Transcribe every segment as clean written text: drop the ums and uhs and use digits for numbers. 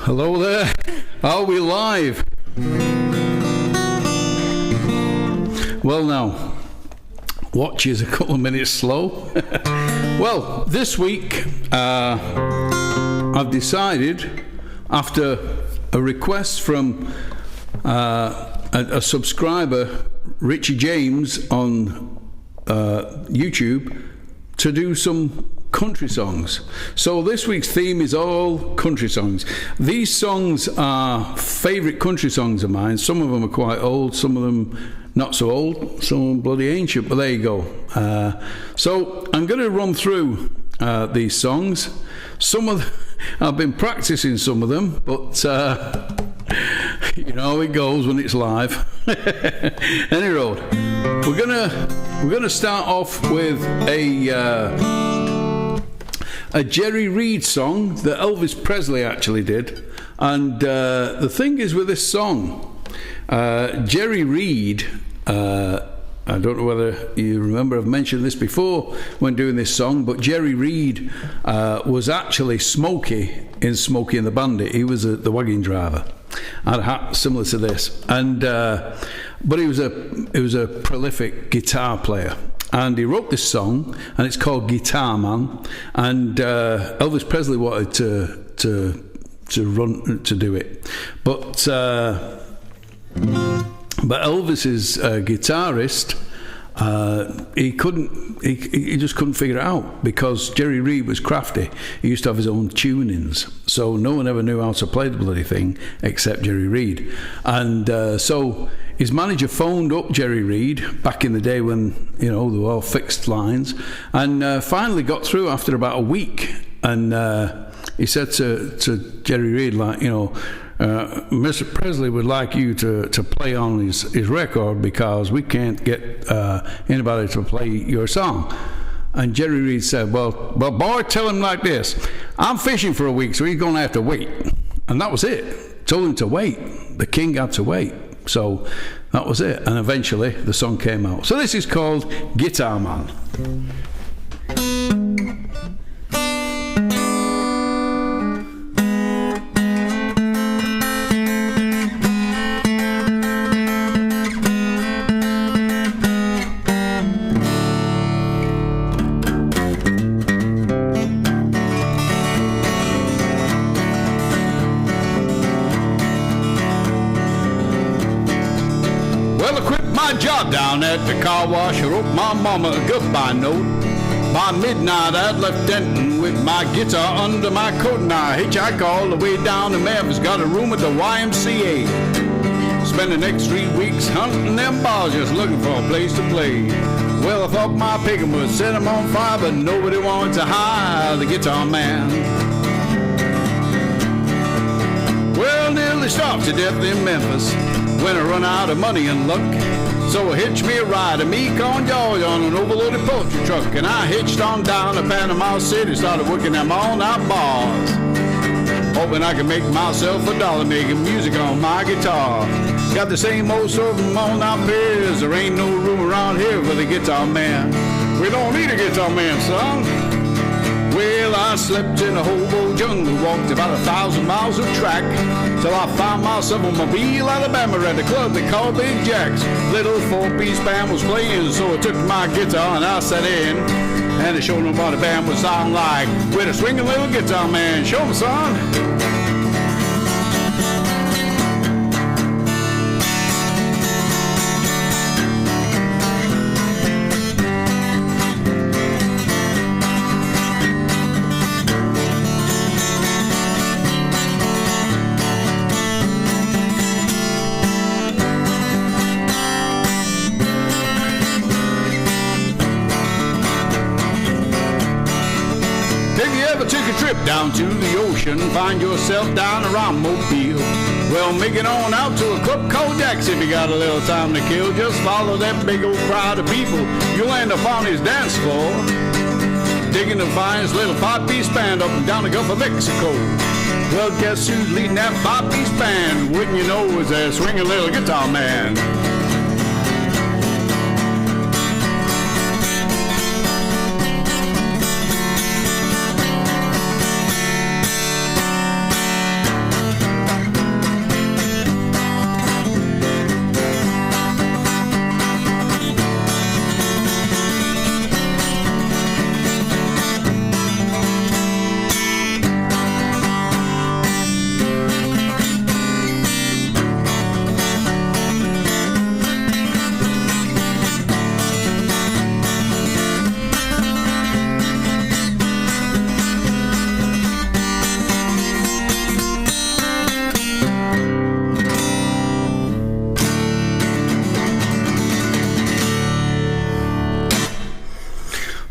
Hello there. Are we live? Well, now, watch is a couple of minutes slow. Well, this week I've decided, after a request from a subscriber, Richie James, on YouTube, to do some country songs. So this week's theme is all country songs. These songs are favourite country songs of mine. Some of them are quite old, some of them not so old, some of them bloody ancient, but there you go. So I'm going to run through these songs. I've been practicing some of them, but you know how it goes when it's live. Any road, we're gonna start off with a Jerry Reed song that Elvis Presley actually did. And the thing is with this song, Jerry Reed, I don't know whether you remember, I've mentioned this before when doing this song, but Jerry Reed was actually Smokey in Smokey and the Bandit. He was the wagon driver. Had a hat similar to this, and but he was a prolific guitar player. And he wrote this song, and it's called Guitar Man. And Elvis Presley wanted to do it, but Elvis's guitarist, he just couldn't figure it out, because Jerry Reed was crafty. He used to have his own tunings, so no one ever knew how to play the bloody thing except Jerry Reed. And so his manager phoned up Jerry Reed back in the day when, you know, they were all fixed lines, and finally got through after about a week. And he said to Jerry Reed, like, you know, Mr. Presley would like you to play on his record, because we can't get anybody to play your song. And Jerry Reed said, well, boy, tell him like this: I'm fishing for a week, so he's going to have to wait. And that was it. Told him to wait. The king had to wait. So that was it. And eventually the song came out. So this is called Guitar Man. Job down at the car wash, I wrote my mama a goodbye note. By midnight I'd left Denton with my guitar under my coat, and I hitchhiked all the way down to Memphis, got a room at the YMCA. Spent the next 3 weeks hunting them bars, just looking for a place to play. Well, I thought my picking would set them on fire, but nobody wanted to hire the guitar man. Well, nearly starved to death in Memphis when I run out of money and luck. So I hitched me a ride to Macon, Georgia, on an overloaded poultry truck, and I hitched on down to Panama City, started working them all-night bars, hoping I could make myself $1 making music on my guitar. Got the same old sort of all-night peers. There ain't no room around here for the guitar man. We don't need a guitar man, son. Well, I slept in a hobo jungle, walked about 1,000 miles of track, till I found myself on Mobile, Alabama, at a club they called Big Jack's. Little 4-piece band was playing, so I took my guitar and I sat in, and I showed them what a band would sound like with a swinging little guitar man. Show me, son. Down to the ocean, find yourself down around Mobile. Well, make it on out to a club called Jack's if you got a little time to kill. Just follow that big old crowd of people, you'll end up on his dance floor, digging the finest little 5-piece band up and down the Gulf of Mexico. Well, guess who's leading that 5-piece band? Wouldn't you know, is that swinging little guitar man.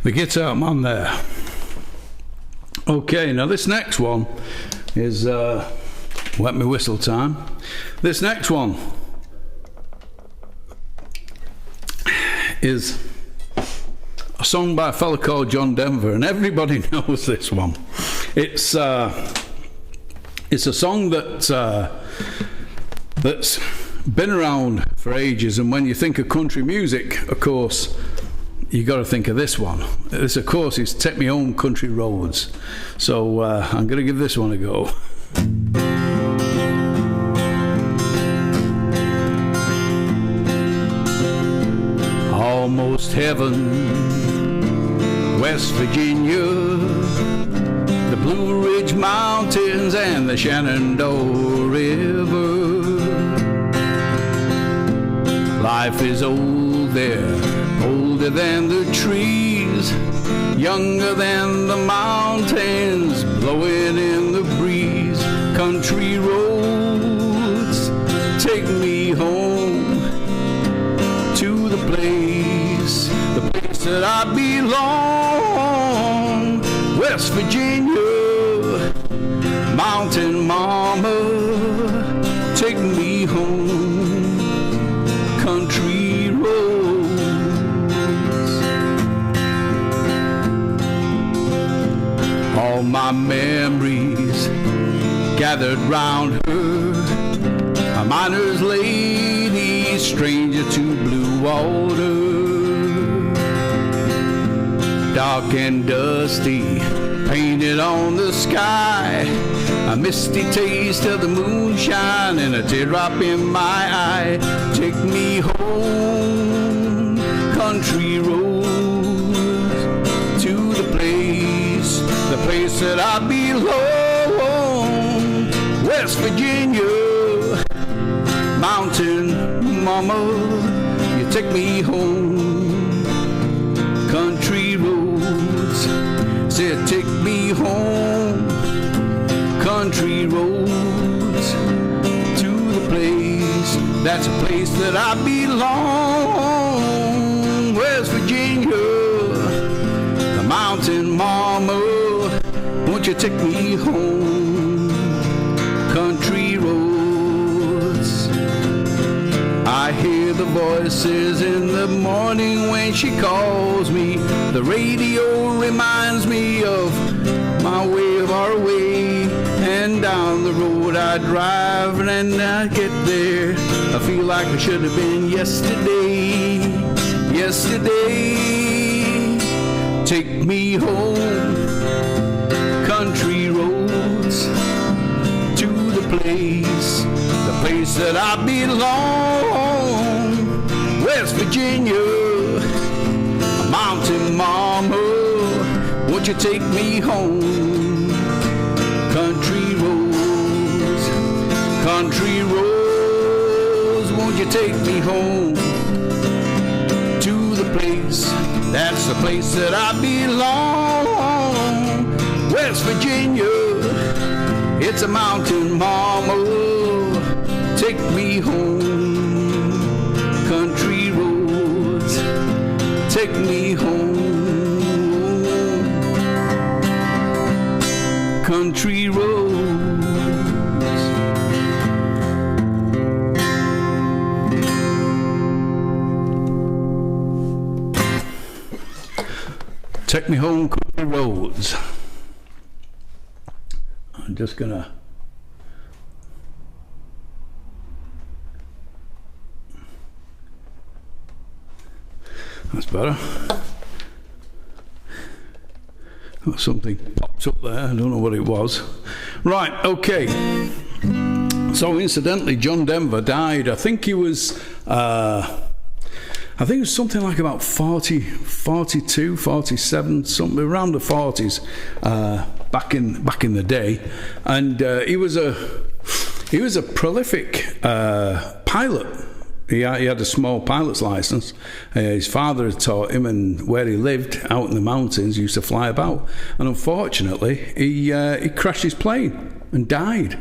the guitar man there. Okay, now this next one is wet me whistle time. This next one is a song by a fella called John Denver, and everybody knows this one. It's a song that's been around for ages, and when you think of country music, of course, you got to think of this one. This, of course, is Take Me Home Country Roads. So I'm going to give this one a go. Almost heaven, West Virginia, the Blue Ridge Mountains and the Shenandoah River. Life is old there, older than the trees, younger than the mountains, blowing in the breeze. Country roads, take me home to the place that I belong. West Virginia, mountain mama, take me home. Country roads. All my memories gathered round her, a miner's lady, stranger to blue water. Dark and dusty, painted on the sky, a misty taste of the moonshine and a teardrop in my eye. Take me home, country roads, to the place that I belong. West Virginia, mountain mama, you take me home. Country roads, said take me home. Country roads, to the place, that's a place that I belong. West Virginia, the mountain mama, won't you take me home? Country roads. I hear the voices in the morning when she calls me. The radio reminds me of my way of our way. And down the road I drive, and I get there, I feel like I should have been yesterday. Yesterday, take me home. Country roads, to the place that I belong. West Virginia, a mountain mama, won't you take me home? Country roads, won't you take me home? To the place, that's the place that I belong. West Virginia, it's a mountain mama, take me home. Country roads, take me home. Country roads. Take me home, country roads. I'm just gonna that's better. Oh, something popped up there, I don't know what it was. Right, okay. So incidentally, John Denver died, I think he was I think it was something like about 40, 42, 47, something around the 40s, back in the day, and he was a prolific pilot. He had a small pilot's license. His father had taught him, and where he lived out in the mountains, he used to fly about. And unfortunately, he crashed his plane and died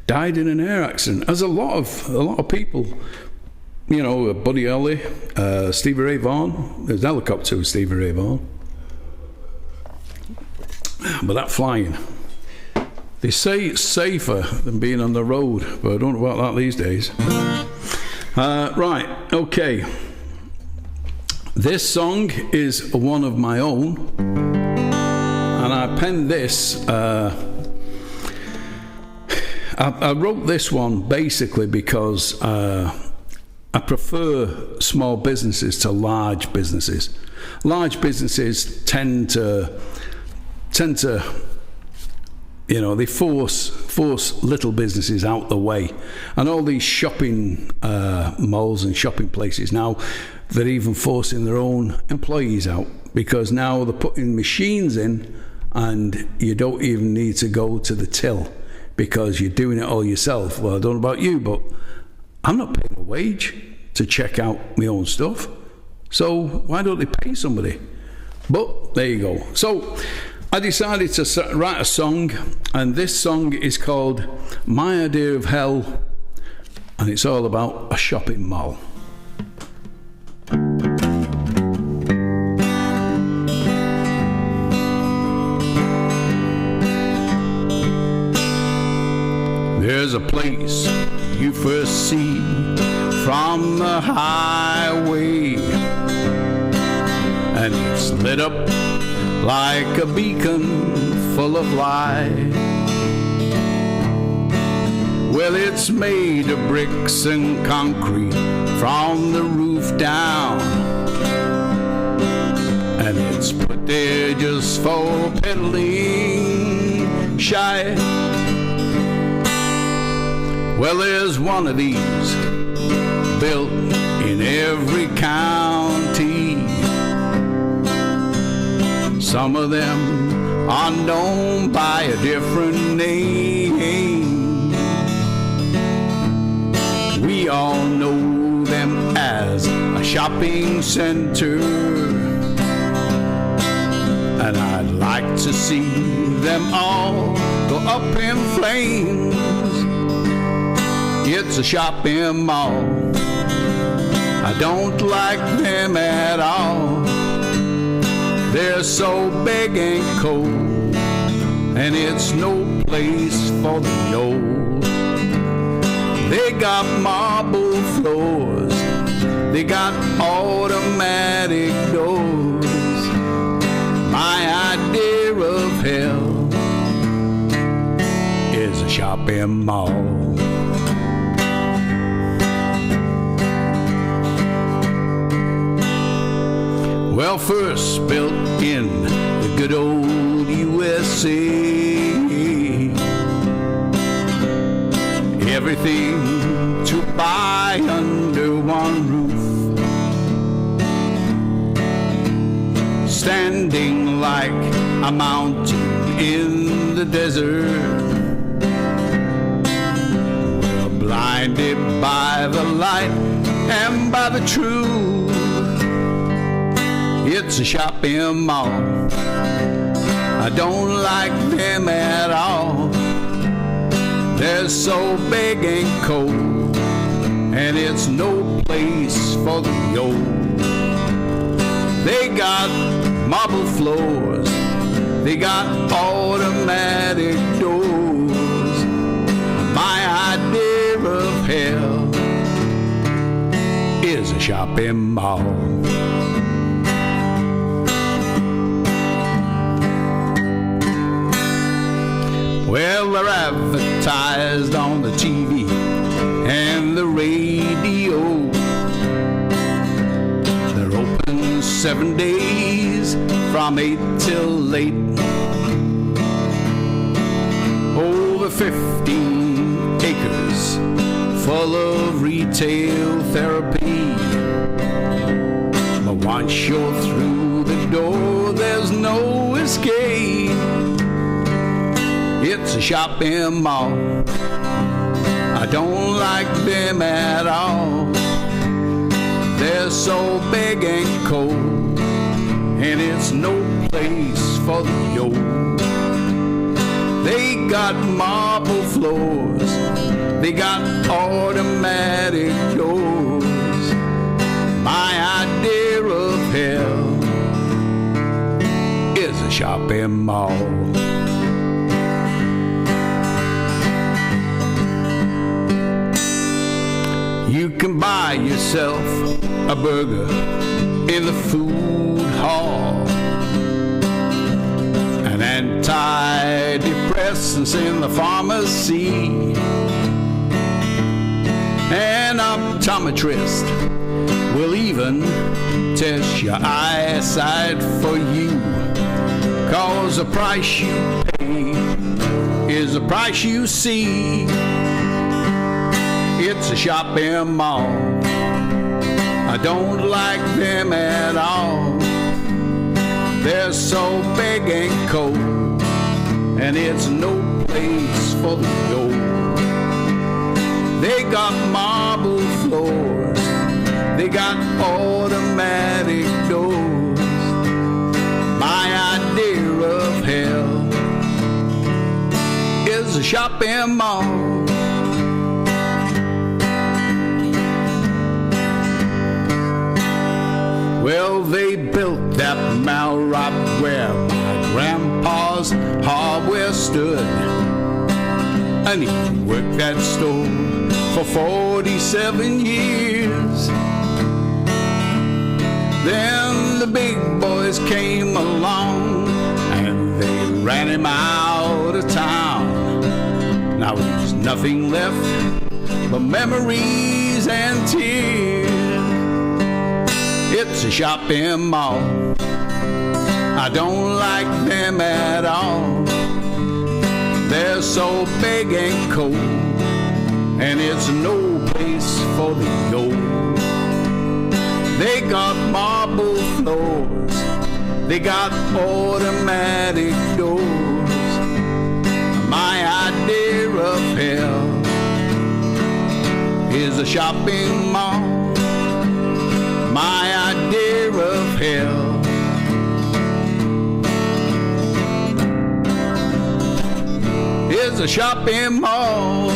in an air accident. As a lot of people. You know, Buddy Holly, Stevie Ray Vaughan. There's a helicopter with Stevie Ray Vaughan. But that flying, they say it's safer than being on the road, but I don't know about that these days. Right, okay. This song is one of my own, and I penned this. I wrote this one basically because I prefer small businesses to large businesses. Large businesses tend to they force little businesses out the way, and all these shopping malls and shopping places now, they're even forcing their own employees out, because now they're putting machines in and you don't even need to go to the till because you're doing it all yourself. Well, I don't know about you, but I'm not paying a wage to check out my own stuff, so why don't they pay somebody? But there you go. So I decided to write a song, and this song is called My Idea of Hell, and it's all about a shopping mall. There's a place you first see from the highway, and it's lit up like a beacon full of light. Well, it's made of bricks and concrete from the roof down, and it's put there just for peddling shy. Well, there's one of these built in every county. Some of them are known by a different name. We all know them as a shopping center, and I'd like to see them all go up in flames. It's a shopping mall. I don't like them at all. They're so big and cold, and it's no place for the old. They got marble floors, they got automatic doors. My idea of hell is a shopping mall. Well, first built in the good old USA, everything to buy under one roof, standing like a mountain in the desert. We're blinded by the light and by the truth. It's a shopping mall. I don't like them at all. They're so big and cold, and it's no place for the old. They got marble floors, they got automatic doors. My idea of hell is a shopping mall. Well, they're advertised on the TV and the radio. They're open 7 days from 8 till 8. Over 15 acres full of retail therapy. But once you're through the door, there's no escape. It's a shopping mall. I don't like them at all. They're so big and cold, and it's no place for the old. They got marble floors, they got automatic doors. My idea of hell is a shopping shopping mall. You can buy yourself a burger in the food hall, and antidepressants in the pharmacy. An optometrist will even test your eyesight for you, 'cause the price you pay is the price you see. It's a shopping mall. I don't like them at all. They're so big and cold, and it's no place for the old. They got marble floors, they got automatic doors. My idea of hell is a shopping mall. Well, they built that mall right where my grandpa's hardware stood, and he worked that store for 47 years. Then the big boys came along and they ran him out of town. Now there's nothing left but memories and tears. It's a shopping mall. I don't like them at all. They're so big and cold, and it's no place for the old. They got marble floors, they got automatic doors. My idea of hell is a shopping mall. My idea of hell is a shopping mall.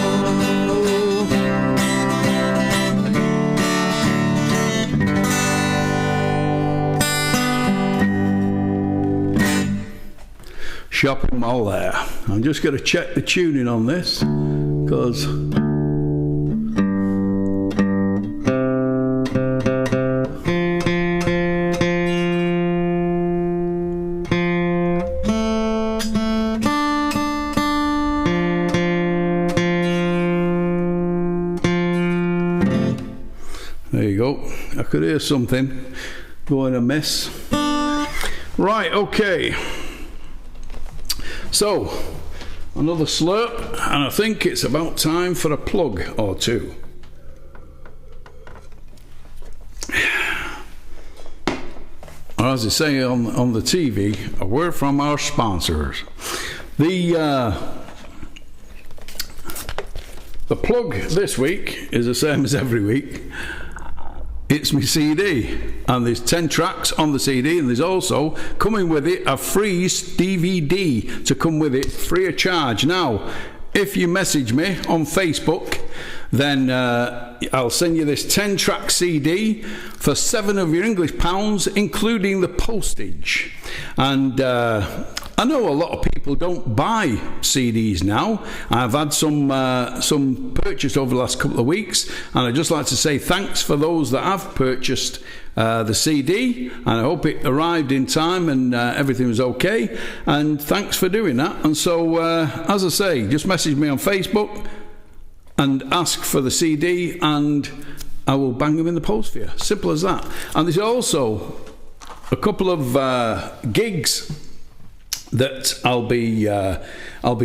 Shopping mall there. I'm just going to check the tuning on this, because there you go. I could hear something going amiss. Right, okay. So, another slurp, and I think it's about time for a plug or two. Or as they say on the TV, a word from our sponsors. The plug this week is the same as every week. It's my CD, and there's 10 tracks on the CD, and there's also, coming with it, a free DVD to come with it, free of charge. Now, if you message me on Facebook, then I'll send you this 10-track CD for £7 of your English pounds, including the postage. And I know a lot of people don't buy CDs now. I've had some purchased over the last couple of weeks, and I'd just like to say thanks for those that have purchased the CD, and I hope it arrived in time and everything was okay, and thanks for doing that. And so, as I say, just message me on Facebook and ask for the CD, and I will bang them in the post for you. Simple as that. And there's also a couple of gigs that I'll be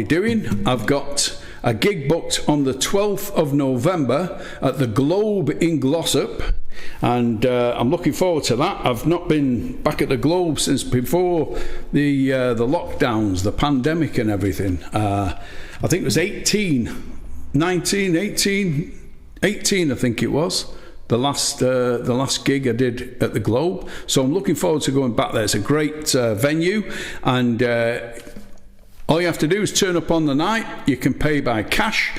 doing. I've got a gig booked on the 12th of November at the Globe in Glossop, and I'm looking forward to that. I've not been back at the Globe since before the lockdowns, the pandemic and everything. I think it was 18 I think it was the last gig I did at the Globe. So I'm looking forward to going back there. It's a great venue, and all you have to do is turn up on the night. You can pay by cash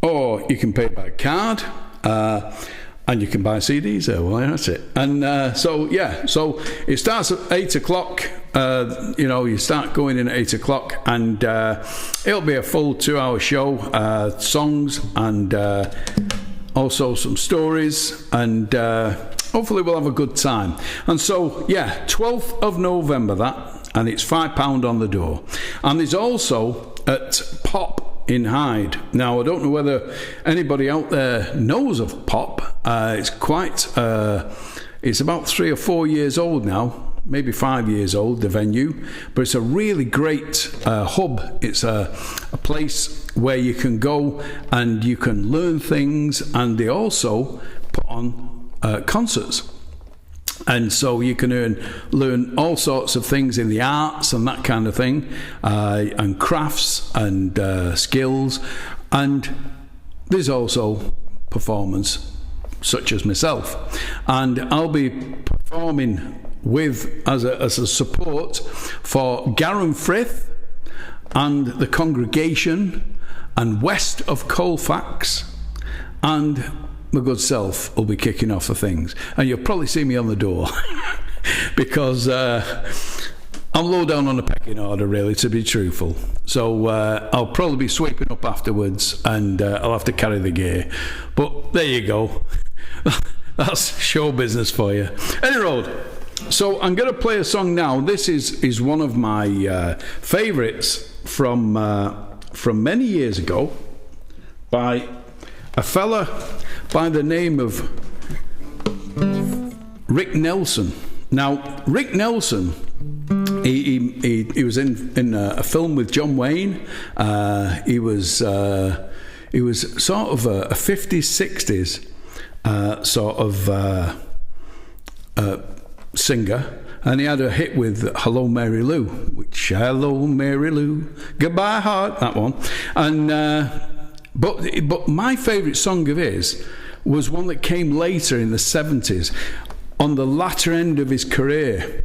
or you can pay by card, and you can buy CDs there. Well, that's it. And so it starts at 8 o'clock you start going in at 8 o'clock, and it'll be a full 2-hour show, songs and also some stories, and hopefully we'll have a good time. And so, 12th of November that, and it's £5 on the door. And there's also at Pop in Hyde. Now, I don't know whether anybody out there knows of Pop. It's it's about 3 or 4 years old now, maybe 5 years old, the venue, but it's a really great hub. It's a place where you can go and you can learn things, and they also put on concerts. And so you can learn all sorts of things in the arts and that kind of thing, and crafts and skills. And there's also performance, such as myself. And I'll be performing as a support for Garum Frith and the Congregation and West of Colfax, and my good self will be kicking off the things. And you'll probably see me on the door because I'm low down on the pecking order, really, to be truthful. So I'll probably be sweeping up afterwards, and I'll have to carry the gear. But there you go. That's show business for you. Any road. So I'm going to play a song now. This is one of my favourites from many years ago by a fella by the name of Rick Nelson. Now, Rick Nelson, he was in a film with John Wayne. He was sort of a 50s, 60s sort of singer, and he had a hit with Hello Mary Lou, which Hello Mary Lou, Goodbye Heart, that one. And but my favourite song of his was one that came later in the 70s, on the latter end of his career,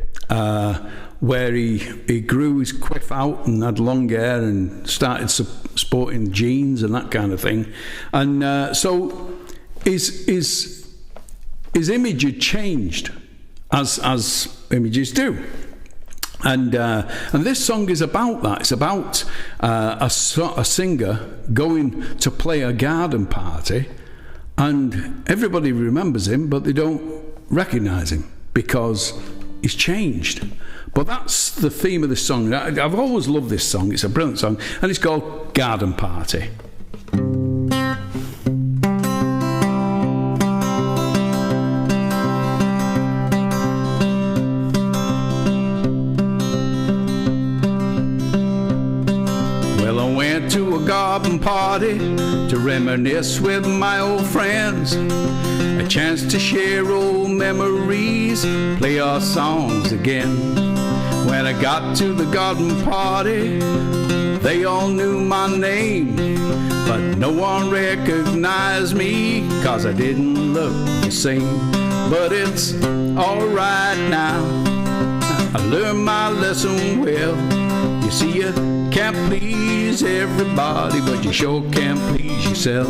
where he grew his quiff out and had long hair and started sporting jeans and that kind of thing. And so his image had changed, as images do. And this song is about that. It's about a singer going to play a garden party, and everybody remembers him, but they don't recognise him because he's changed. But that's the theme of this song. I've always loved this song. It's a brilliant song, and it's called Garden Party. Garden party to reminisce with my old friends, a chance to share old memories, play our songs again. When I got to the garden party, they all knew my name, but no one recognized me, 'cause I didn't look the same. But it's alright now, I learned my lesson well. You see, you can't please everybody, but you sure can please yourself.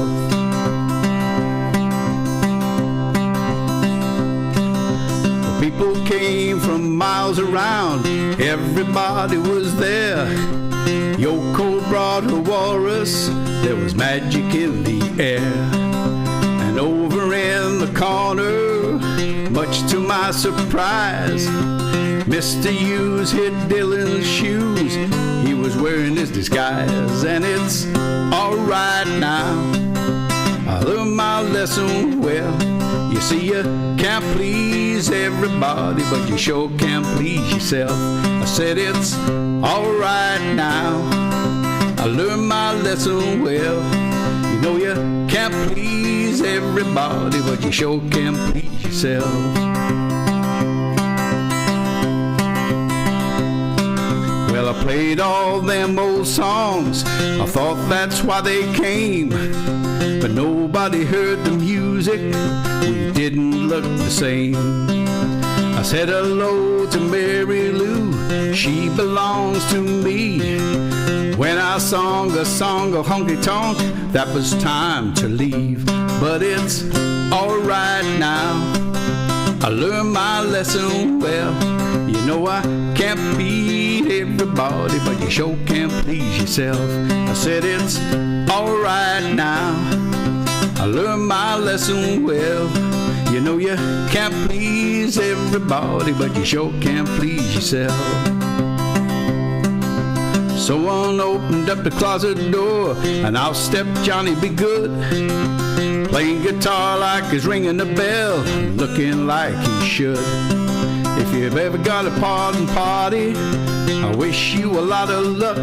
Well, people came from miles around, everybody was there. Yoko brought her walrus, there was magic in the air. And over in the corner, much to my surprise, Mr. Hughes hid Dylan's shoes, he was wearing his disguise. And it's alright now, I learned my lesson well. You see, you can't please everybody, but you sure can please yourself. I said it's alright now, I learned my lesson well. You know you can't please everybody, but you sure can please yourself. Well, I played all them old songs, I thought that's why they came, but nobody heard the music, we didn't look the same. I said hello to Mary Lou, she belongs to me. When I sung a song of honky tonk, that was time to leave. But it's alright now, I learned my lesson well. You You know I can't beat everybody, but you sure can please yourself. I said it's alright now, I learned my lesson well. You know you can't please everybody, but you sure can please yourself. Someone opened up the closet door, and out stepped Johnny Be Good, playing guitar like he's ringing a bell, looking like he should. If you've ever got a pardon party, I wish you a lot of luck,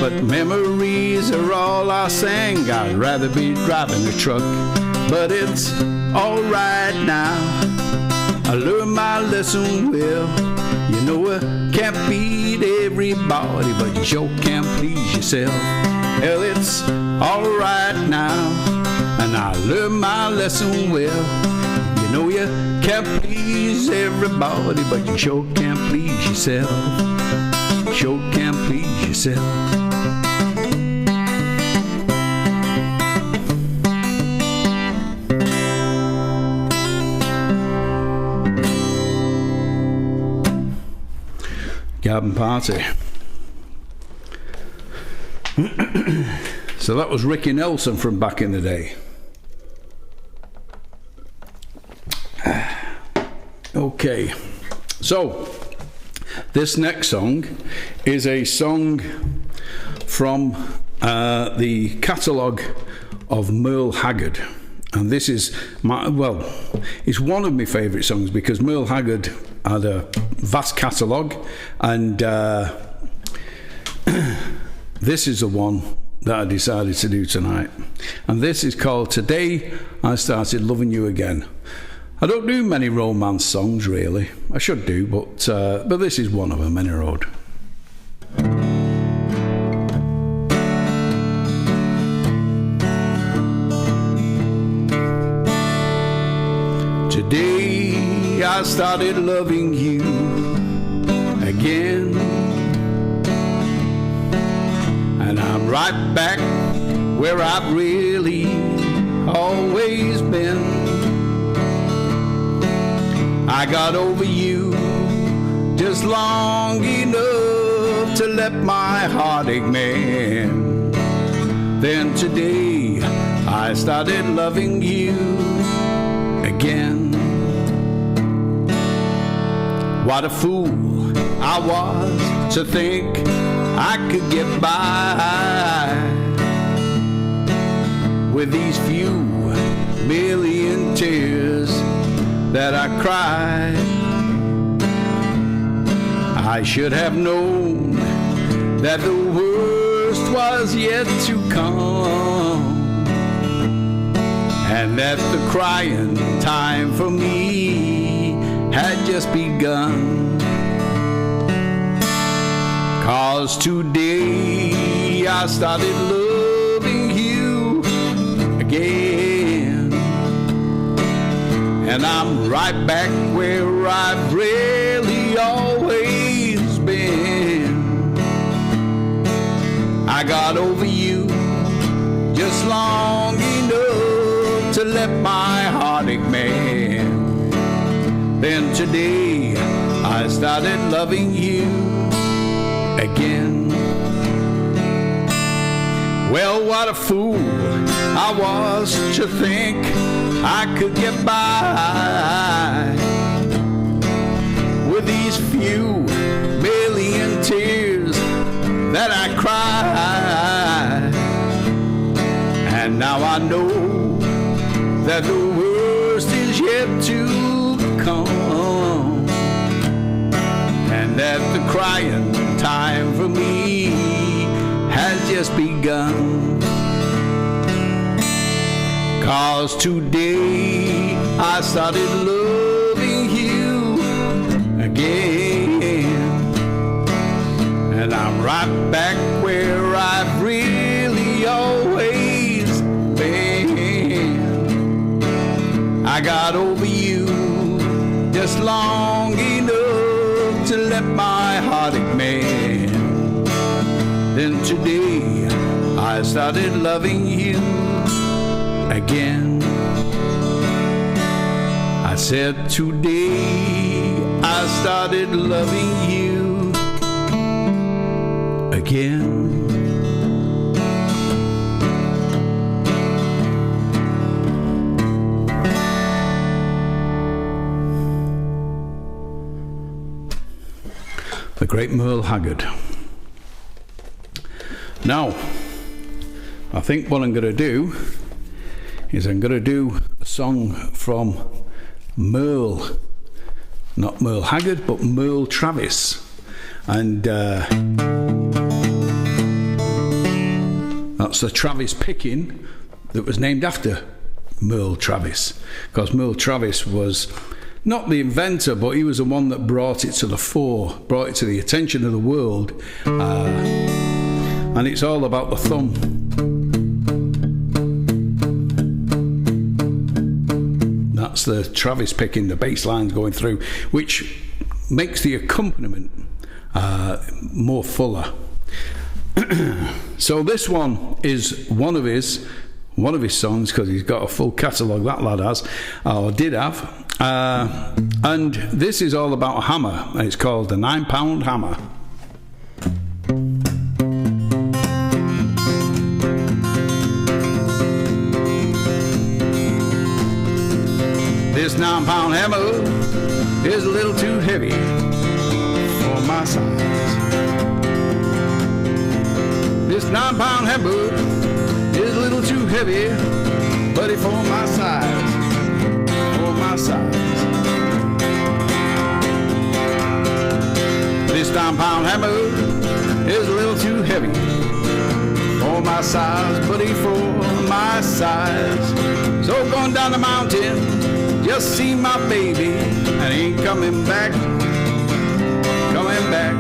but memories are all I sang. I'd rather be driving a truck. But it's alright now, I learned my lesson well. You know I can't beat everybody, but you sure can please yourself. Hell, it's alright now, and I learned my lesson well. You know you can't please everybody, but you sure can please yourself. Sure can please yourself. Garden Party. So that was Ricky Nelson from back in the day. Okay, so this next song is a song from the catalogue of Merle Haggard, and this is it's one of my favourite songs because Merle Haggard had a vast catalogue, and this is the one that I decided to do tonight, and this is called Today I Started Loving You Again. I don't do many romance songs really. I should do, but this is one of them, Any Road. Today I started loving you again, and I'm right back where I've really always been. I got over you just long enough to let my heartache mend. Then today I started loving you again. What a fool I was to think I could get by with these few million tears that I cried. I should have known that the worst was yet to come, and that the crying time for me had just begun. 'Cause today I started loving you again, and I'm right back where I've really always been. I got over you just long enough to let my heartache mend. Then today I started loving you again. Well, what a fool I was to think I could get by with these few million tears that I cried. And now I know that the worst is yet to come, and that the crying time for me has just begun. 'Cause today I started loving you again, and I'm right back where I've really always been. I got over you just long enough to let my heartache mend. Then today I started loving you again. I said today I started loving you again. The great Merle Haggard. Now, I think what I'm going to do is I'm going to do a song from Merle, not Merle Haggard, but Merle Travis. And that's the Travis picking that was named after Merle Travis, because Merle Travis was not the inventor, but he was the one that brought it to the fore, brought it to the attention of the world. And it's all about the thumb. That's the Travis picking, the bass lines going through, which makes the accompaniment more fuller. So this one is one of his songs, because he's got a full catalogue, that lad has, or did have. And this is all about a hammer, and it's called the 9-Pound Hammer. This 9-pound hammer is a little too heavy for my size. This 9-pound hammer is a little too heavy, buddy, for my size. For my size. This 9-pound hammer is a little too heavy for my size, buddy, for my size. So going down the mountain, just see my baby, and ain't coming back, coming back.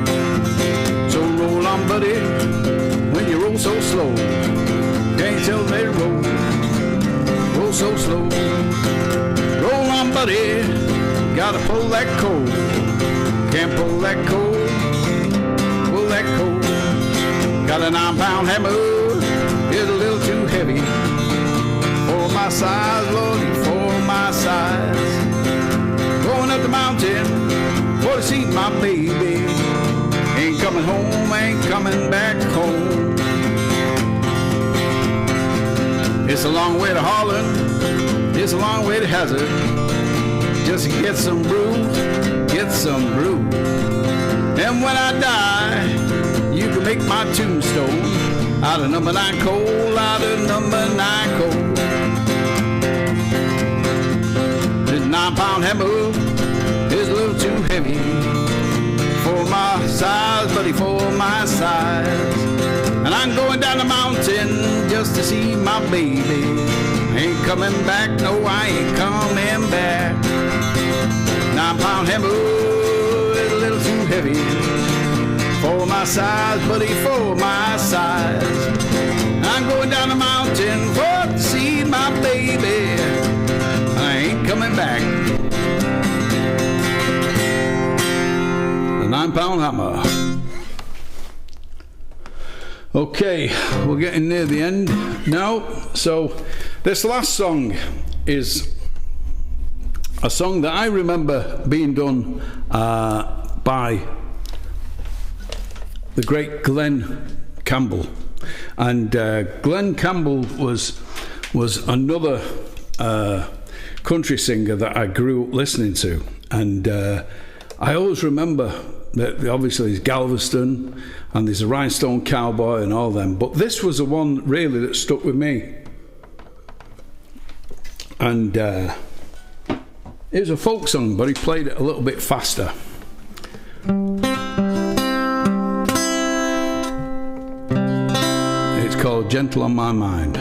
So roll on, buddy, when you roll so slow, can't tell they roll so slow. Roll on, buddy, gotta pull that coal, can't pull that coal, pull that coal. Got a 9-pound hammer, it's a little too heavy for my size, Lordy, for my size. Going up the mountain for to see my baby, ain't coming home, ain't coming back home. It's a long way to Holland, it's a long way to Hazard, just to get some brew, get some brew. And when I die, you can make my tombstone out of number 9 coal, out of number 9 coal. This 9-pound hammer is a little too heavy for my size, buddy, for my size. And I'm going down the mountain just to see my baby. Ain't coming back, no, I ain't coming back. 9-pound hammer is a little too heavy for my size, buddy, for my size. I'm going down the mountain for to see my baby. I ain't coming back. The 9-pound hammer. Okay, we're getting near the end now. So this last song is a song that I remember being done by the great Glen Campbell. And Glen Campbell was another country singer that I grew up listening to. And I always remember that obviously there's Galveston and there's a Rhinestone Cowboy and all them, but this was the one really that stuck with me. And it was a folk song, but he played it a little bit faster. It's called Gentle on My Mind.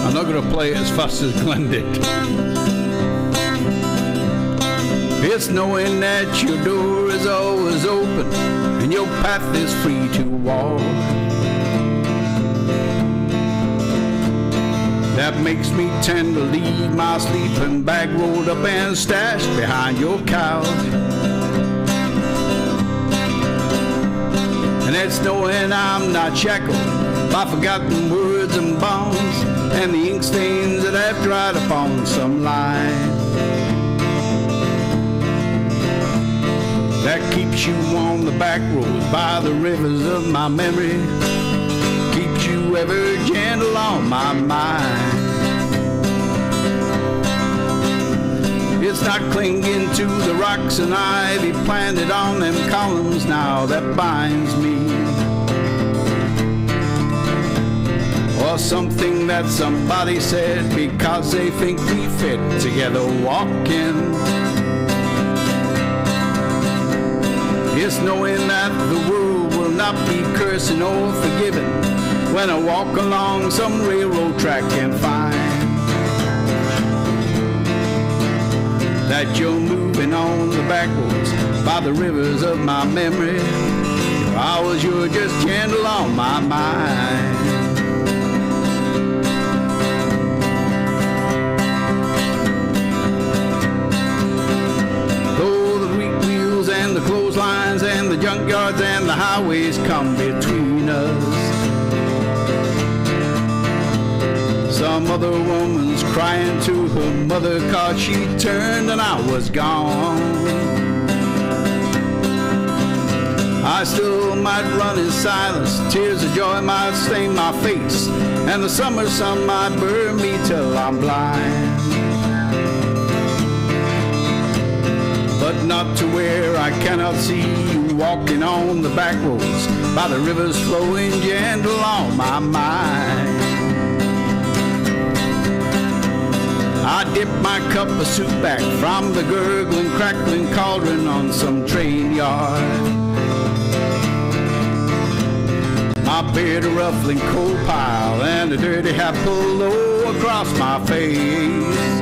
I'm not going to play it as fast as Glenn did. It's knowing that your door is always open and your path is free to walk. That makes me tend to leave my sleeping bag rolled up and stashed behind your couch. And it's knowing I'm not shackled by forgotten words and bonds and the ink stains that have dried upon some line. That keeps you on the back roads by the rivers of my memory, keeps you ever gentle on my mind. It's not clinging to the rocks and ivy planted on them columns now that binds me, or something that somebody said because they think we fit together walking. It's knowing that the world will not be cursing or forgiving when I walk along some railroad track and find that you're moving on the back roads by the rivers of my memory. Your hours, you're just gentle on my mind. Though the wheat wheels and the clotheslines and the junkyards and the highways come between us, some other woman's crying to her mother 'cause she turned and I was gone. I still might run in silence, tears of joy might stain my face, and the summer sun might burn me till I'm blind. But not to where I cannot see you walking on the back roads by the rivers flowing gentle on my mind. I dip my cup of soup back from the gurgling, crackling cauldron on some train yard. My beard a ruffling coal pile and a dirty hat pulled low across my face.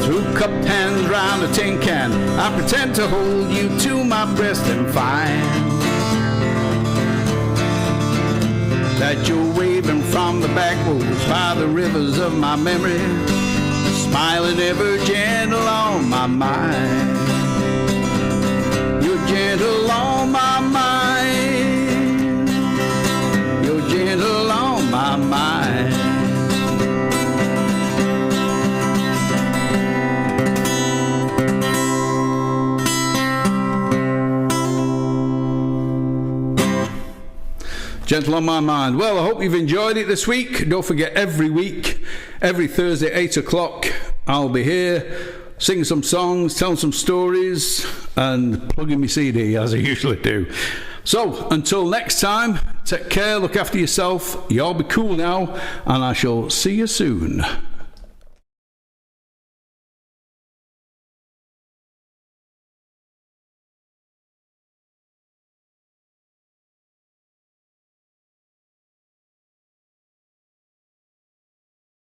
Through cupped hands round a tin can, I pretend to hold you to my breast and find that you're waving from the back roads by the rivers of my memory, smiling ever gentle on my mind. You're gentle on my mind. You're gentle on my mind. Gentle on my mind. Well, I hope you've enjoyed it this week. Don't forget, every week, every Thursday, 8 o'clock, I'll be here singing some songs, telling some stories, and plugging my CD as I usually do. So, until next time, take care, look after yourself. You all be cool now, and I shall see you soon.